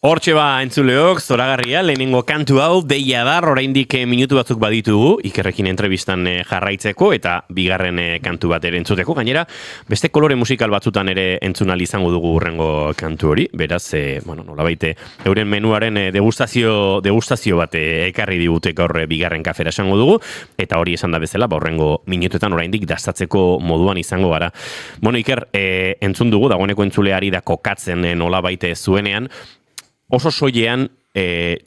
Hortxe entzuleok, zoragarria, lehenengo kantu hau, deia dar, oraindik minutu batzuk baditugu, Ikerrekin entrevistan jarraitzeko, eta bigarren kantu bat ere entzuteko, gainera, beste kolore musikal batzutan ere entzunal izango dugu urrengo kantu hori, beraz, nolabaite, euren menuaren degustazio bat ekarri digute gaur bigarren kafera esango dugu, eta hori esan da bezala, urrengo minutuetan oraindik dastatzeko moduan izango gara. Iker, entzun dugu, dagoeneko entzuleari da kokatzen nolabaite zuenean, oso soilean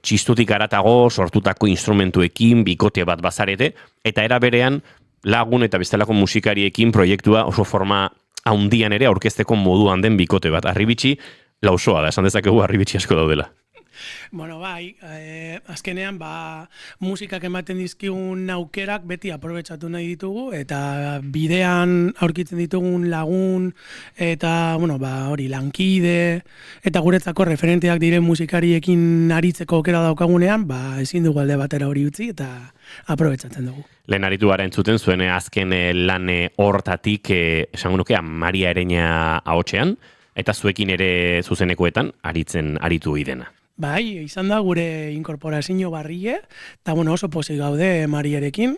txistutik aratago sortutako instrumentuekin bikote bat bazarete, eta era berean lagun eta bestelako musikariekin proiektua oso forma haundian ere aurkezteko moduan den bikote bat. Arribitxi lausoa da, esan dezakegu arribitxi asko daudela. Bueno, bai, azkenean, musikak ematen dizkigun aukerak beti aprobetxatu nahi ditugu, eta bidean aurkitzen ditugun lagun, eta, hori, lankide, eta guretzako referenteak diren musikariekin aritzeko aukera daukagunean, ezin dugu alde batera hori utzi, eta aprobetxatzen dugu. Lehen aritu gara entzuten zuen azken lan hortatik, esango nuke, Maria Ereña ahotsean, eta zuekin ere zuzenekoetan aritu idena. Bai, izan da gure inkorporazio barrie, eta oso pozik gaude Mariarekin,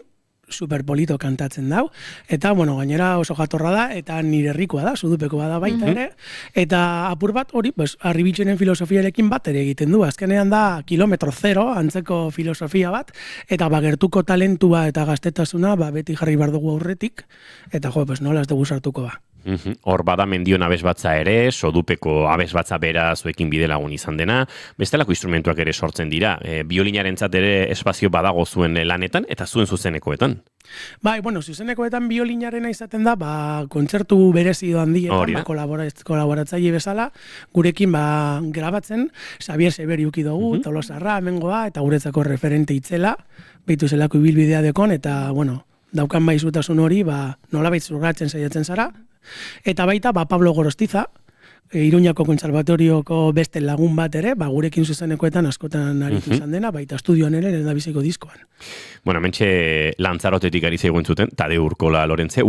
superpolito kantatzen dau, eta gainera oso jatorra da, eta nire herrikoa da, Zudupekoa da baita ere, eta apur bat hori, Arribitxeren filosofiarekin bat ere egiten du, azkenean da kilometro zero, antzeko filosofia bat, eta gertuko talentua eta gaztetasuna beti jarri behar dugu aurretik, eta nola ez dugu sartuko ba. Hor bada Mendion abesbatza ere, Sodupeko abesbatza bera zuekin bidelagun izan dena, bestelako instrumentuak ere sortzen dira, biolinarentzat ere espazio badago zuen lanetan eta zuen zuzenekoetan. Bai, zuzenekoetan biolinarena izaten da, kontzertu berezi doan dietan, kolaboratzaile bezala, gurekin grabatzen, Xavier Seberiuki dugu, Tolosarra, hemengoa, eta guretzako referente itzela, behitu zelako ibilbidea dekon, eta, daukan maizutasun hori, nolabait zurgatzen saiatzen zara, eta baita, Pablo Gorostiza, Iruñako Kontserbatorioko beste lagun bat ere, gurekin zuzenekoetan askotan aritu izan dena, baita estudioan ere lehendabiziko diskoan. Mentxe Lantzarotetik ari zaigu entzuten, Tadeu Urkola Lorentze,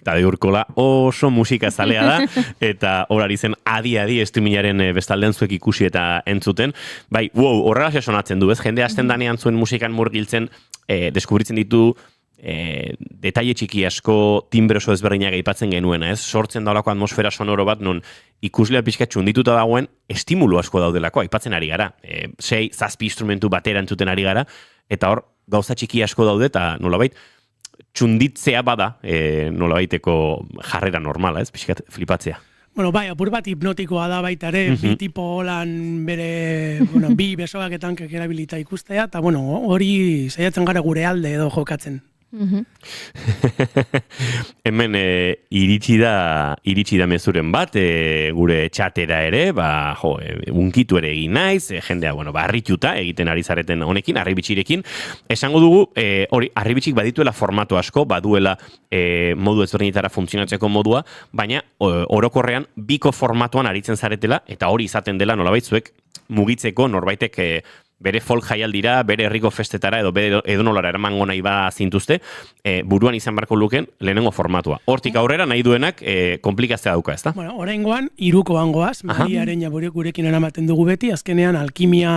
Tadeu Urkola oso musika zalea da, eta hor ari zen adi estuminaren bestaldean zuek ikusi eta entzuten. Bai, horrela sonatzen du, ez? Jende hasten danean zuen musikan murgiltzen, deskubritzen ditu, detaile txiki asko, timbre oso ezberdinak aipatzen genuena, ez? Sortzen daulako atmosfera sonoro bat, non ikuslea pixka txundituta dagoen, estimulu asko daudelako, aipatzen ari gara. 6-7 instrumentu batera entzuten ari gara, eta hor, gauza txiki asko daude, eta nolabait, txunditzea bada, nolabaiteko jarrera normala, ez? Pixka flipatzea. Bai, apur bat hipnotikoa da baita ere, bi tipo holan bere, bi besoak etankek erabilita ikustea, eta hori saiatzen gara gure alde edo jokatzen. Hemen iritsi da mezuren bat, gure txatera ere, unkitu ere egin naiz, jendea, harrituta egiten ari zareten honekin, Arribitxirekin. Esango dugu, hori, Arribitxik badituela formato asko, baduela modu ezberdinetara funtzionatzeko modua, baina orokorrean biko formatoan aritzen zaretela, eta hori izaten dela nolabaitzuek mugitzeko norbaitek bere folk jaialdira, bere herriko festetara edo edonolara eramango nahi zintuzte, buruan izan barko luken lehenengo formatua. Hortik aurrera nahi duenak komplikaztea dauka, ezta? Oraingoan hiruko bangoaz, Maria Ereña gurekin eramaten dugu beti, azkenean alkimia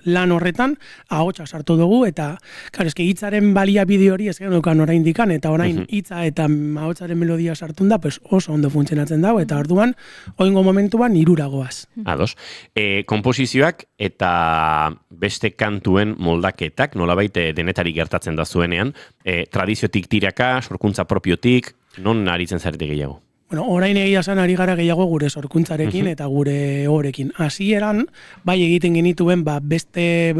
lan horretan ahotsa sartu dugu, eta eske hitzaren baliabide hori ez geneukan oraindikan, eta orain hitza eta ahotsaren melodia sartun da, oso ondo funtzionatzen dago, eta orduan oraingo momentuan hiruragoaz. Ados. Konposizioak eta beste kantuen moldaketak, nolabait denetari gertatzen da zuenean, tradiziotik tiraka, sorkuntza propiotik, non aritzen zarete gehiago? Orain egia esan ari gara gehiago gure sorkuntzarekin eta gure horekin. Hasieran, bai egiten genituen beste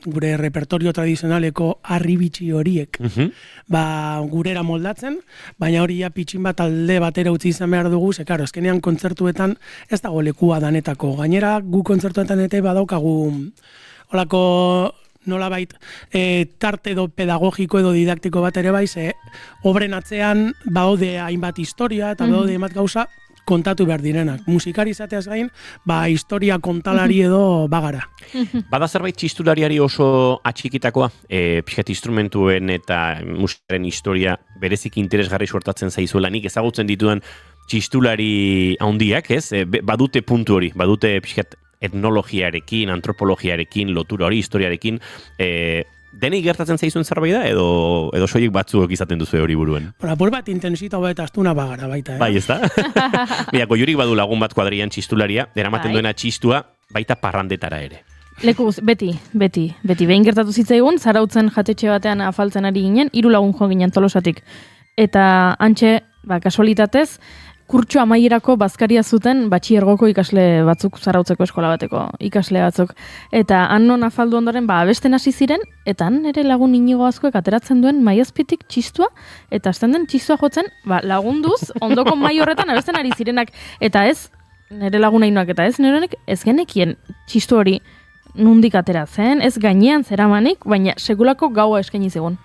gure repertorio tradizionaleko Arribitxi horiek gurera moldatzen, baina hori pitxin bat alde batera utzi izan behar dugu, ze karo, azkenean kontzertuetan ez dago lekua danetako. Gainera, gu kontzertuetan eta badaukagu holako nolabait tarte edo pedagogiko edo didaktiko bat ere bai, ze obren atzean baude hainbat historia eta baude hainbat gauza kontatu behar direnak. Musikari izateaz gain, historia kontalari edo bagara. Bada zerbait txistulariari oso atxikitakoa, pixkat instrumentuen eta musikaren historia berezik interesgarri suertatzen zaizuela, nik ezagutzen ditudan txistulari handiak, ez? Badute puntu hori, badute pixkat etnologiarekin, antropologiarekin, lotura hori, historiarekin, denei gertatzen zaizuen zerbait da, edo soilik batzuek izaten duzu hori buruen? Apur bat intensita eta astuna bagara baita. Bai, ez da? Mira, Goiurik badu lagun bat kuadrian txistularia, eramaten duena txistua, baita parrandetara ere. Lekuz, beti. Behin gertatu zitzaigun, Zarautzen jatetxe batean afaltzen ari ginen, 3 lagun jo ginen Tolosatik. Eta antxe, kasualitatez, kurtso amaierako bazkaria zuten batxiergoko ikasle batzuk, Zarautzeko eskola bateko ikasle batzuk. Eta han non afaldu ondoren, abesten hasi ziren, eta han ere lagun Inigo Azkuek ateratzen duen maiazpitik txistua, eta azten den txistua jotzen, lagunduz, ondoko mai horretan abesten ari zirenak, eta ez, nire lagun hainoak, eta ez, nirenek ez genekien txistu hori nundik ateratzen, ez gainean zeramanik, baina sekulako gaua eskaini zigun.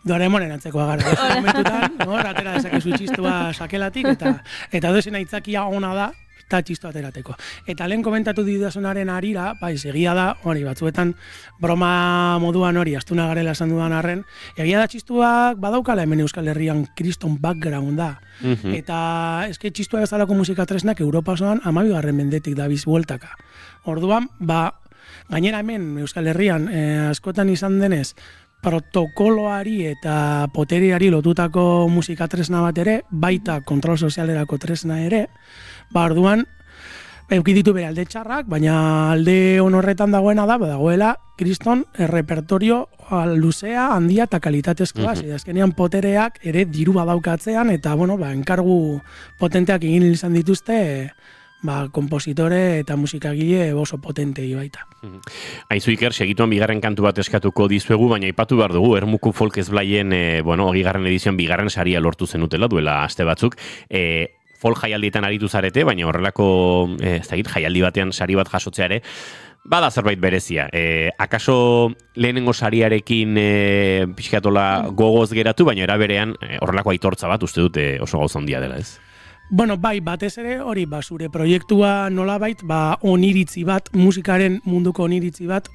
Doraemonen antzekoa gara. Momentutan, atera dezakezu txistua sakelatik, eta dozen aitzakia ona da, eta txistu aterateko. Eta lehen komentatu didazunaren arira, egia da, hori batzuetan broma moduan hori, astuna garela esan dudan arren, egia da txistuak badaukala hemen Euskal Herrian kriston background da. Eta eske txistua bezalako musika tresnak Europa osoan 12. mendetik dabiz bueltaka. Orduan, gainera hemen Euskal Herrian askotan izan denez, protokoloari eta poteriari lotutako musika tresna bat ere, baita kontrol sozialerako tresna ere, orduan, eduki ditu bere alde txarrak, baina alde honorretan dagoena da, dagoela, kriston repertorio luzea, handia eta kalitatezkoa, azkenean potereak ere diru badaukatzean, eta, enkargu potenteak egin izan dituzte, kompositore eta musikagile oso potentei baita. Aizu Iker, segituan bigarren kantu bat eskatuko dizuegu, baina aipatu behar dugu, Ermuko Folk Ezblaien, 20. edizioan bigarren saria lortu zenutela, duela aste batzuk, folk jaialdietan aritu zarete, baina horrelako jaialdi batean sari bat jasotzea ere, bada zerbait berezia. Akaso lehenengo sariarekin pixkatola gogoz geratu, baina eraberean horrelako aitortza bat uste dute oso gauza handia dela, ez? Batez ere, hori, zure proiektua nolabait, oniritzi bat, musikaren munduko oniritzi bat,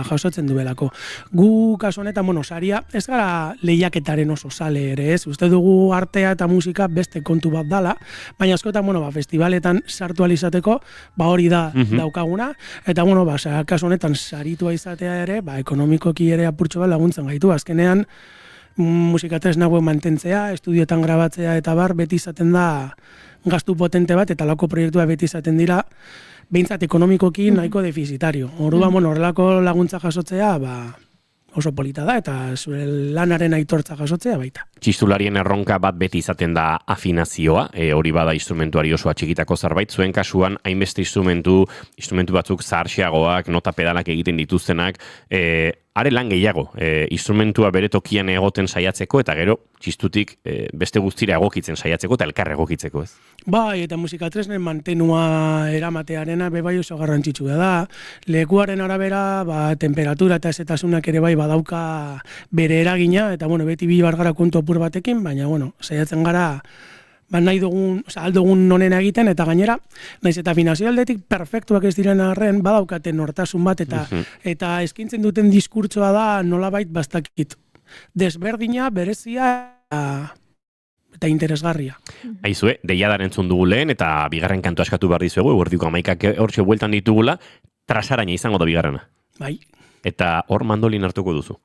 jasotzen duelako. Gu, kasu honetan, saria, ez gara lehiaketaren oso sale ere, ez? Uste dugu artea eta musika beste kontu bat dala, baina askotan, festivaletan sartu alizateko, hori da daukaguna, eta, kasu honetan, saritua izatea ere, ekonomikoki ere apurtxo bat laguntzen gaitu, azkenean, musika tresnagoen mantentzea, estudioetan grabatzea eta beti izaten da gastu potente bat, eta lako proiektua beti izaten dira, behintzat ekonomikoki nahiko defizitario. Orduan, horrelako laguntza jasotzea, oso polita da, eta zure lanaren aitortza jasotzea baita. Txistularien erronka bat beti izaten da afinazioa, hori bada instrumentuari oso atxikitako zerbait, zuen kasuan, hainbeste instrumentu batzuk zaharxiagoak, nota pedalak egiten dituztenak, are lan gehiago, instrumentua bere tokian egoten saiatzeko, eta gero, txistutik beste guztira egokitzen saiatzeko, eta elkar egokitzeko, ez? Eta musika tresnen mantenua eramatearena bai oso garrantzitsua da. Lekuaren arabera, temperatura eta ezetasunak ere bai badauka bere eragina, eta beti bi bargara kontu apur batekin, baina saiatzen gara nahi dugun, aldugun nonena egiten, eta gainera, naiz eta afinazio aldetik perfektuak ez diren arren, badaukaten nortasun bat, eta eskintzen duten diskurtsoa da nolabait bastakit. Desberdina, berezia, eta interesgarria. Aizue, deiadaren entzun dugu lehen, eta bigarren kantu askatu behar dizuegu, eguerdiko 11 hortxe bueltan ditugula, trasaraina izango da bigarrena. Bai. Eta hor mandolin hartuko duzu.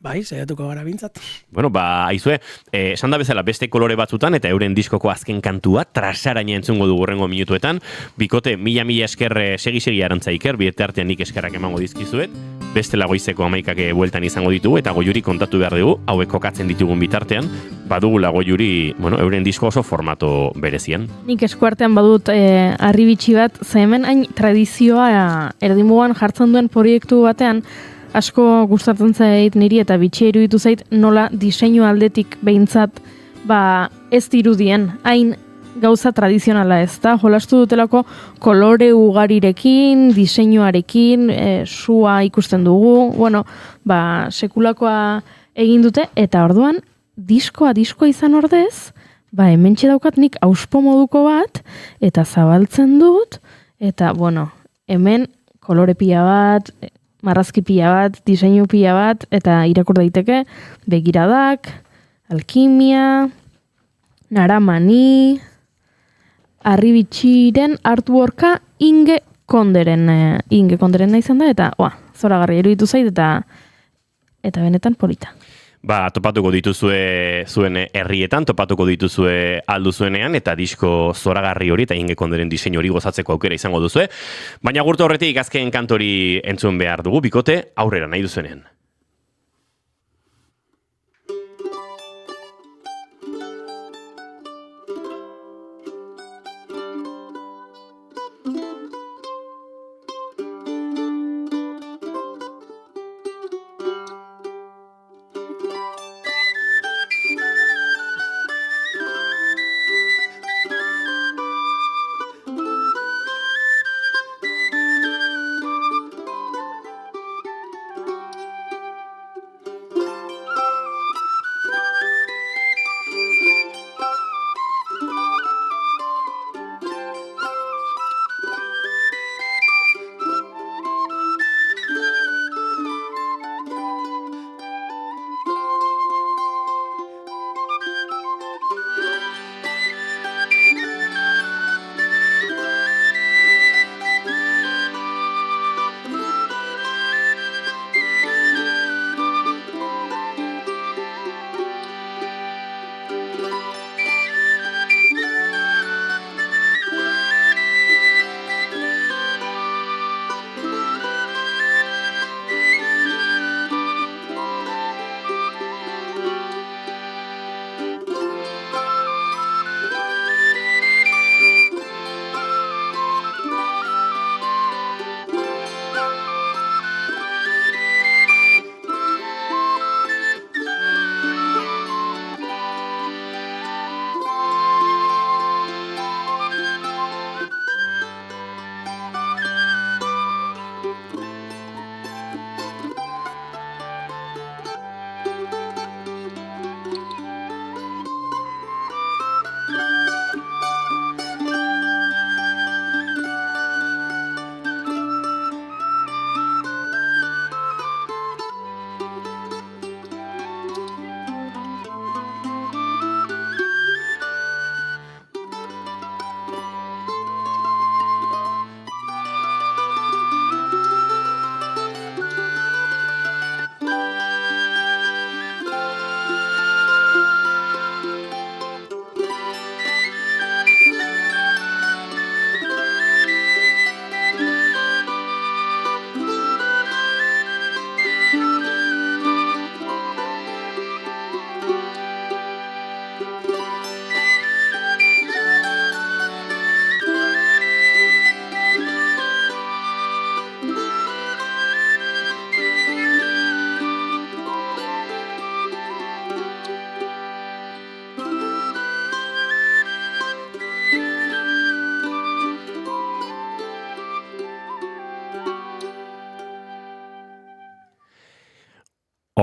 Saiatuko gara bintzat. Aizue, esan da bezala beste kolore batzutan, eta euren diskoko azken kantua, trasaraina entzungo dugu horrengo minutuetan. Bikote, mila esker segi Arantza Iker, biete artean nik eskerrak emango dizkizuet. Beste lagoizeko 11 bueltan izango ditugu, eta Goiuri kontatu behar dugu, hauek kokatzen ditugun bitartean, badugula Goiuri, euren disko oso formato berezian. Nik eskuartean badut harribitxi bat, ze hemen hain tradizioa erdimugan jartzen duen proiektu batean, asko gustatzen zait niri eta bitxia iruditu zait nola diseinu aldetik behintzat ez dirudien, hain gauza tradizionala ez da, jolastu dutelako kolore ugarirekin, diseinuarekin, sua ikusten dugu, sekulakoa egin dute, eta orduan, diskoa izan ordez, hementxe daukat nik auspo moduko bat, eta zabaltzen dut, eta, hemen kolore pila bat, marrazki pila bat, diseinu pila bat, eta irakur daiteke begiradak, alkimia, naramani, harribitxiren artworka Inge Konderen izan da, eta zoragarri iruditu zait, eta benetan polita. Topatuko dituzue zuen herrietan, topatuko dituzue alduzuenean, eta disko zoragarri hori eta Inge Konderen diseinu hori gozatzeko aukera izango duzue. Baina gurtu horretik azken kantori entzun behar dugu, bikote, aurrera nahi duzuenean.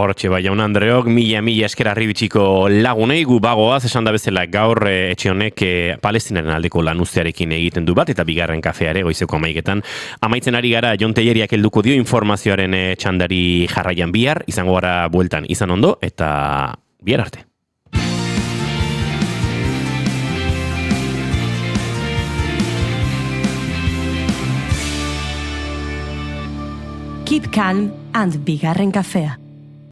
Hortxe bai, jaun Andreok, mila esker arribitsiko lagunei, gu bagoaz, esan da bezala gaur etxe honek Palestinaren aldeko lanuztearekin egiten du bat, eta bigarren kafeare goizeko 11:00 amaitzen ari gara. Jon Telleriak helduko dio informazioaren txandari jarraian bihar, izango gara bueltan izan ondo, eta bihar arte. Keep calm and bigarren kafea.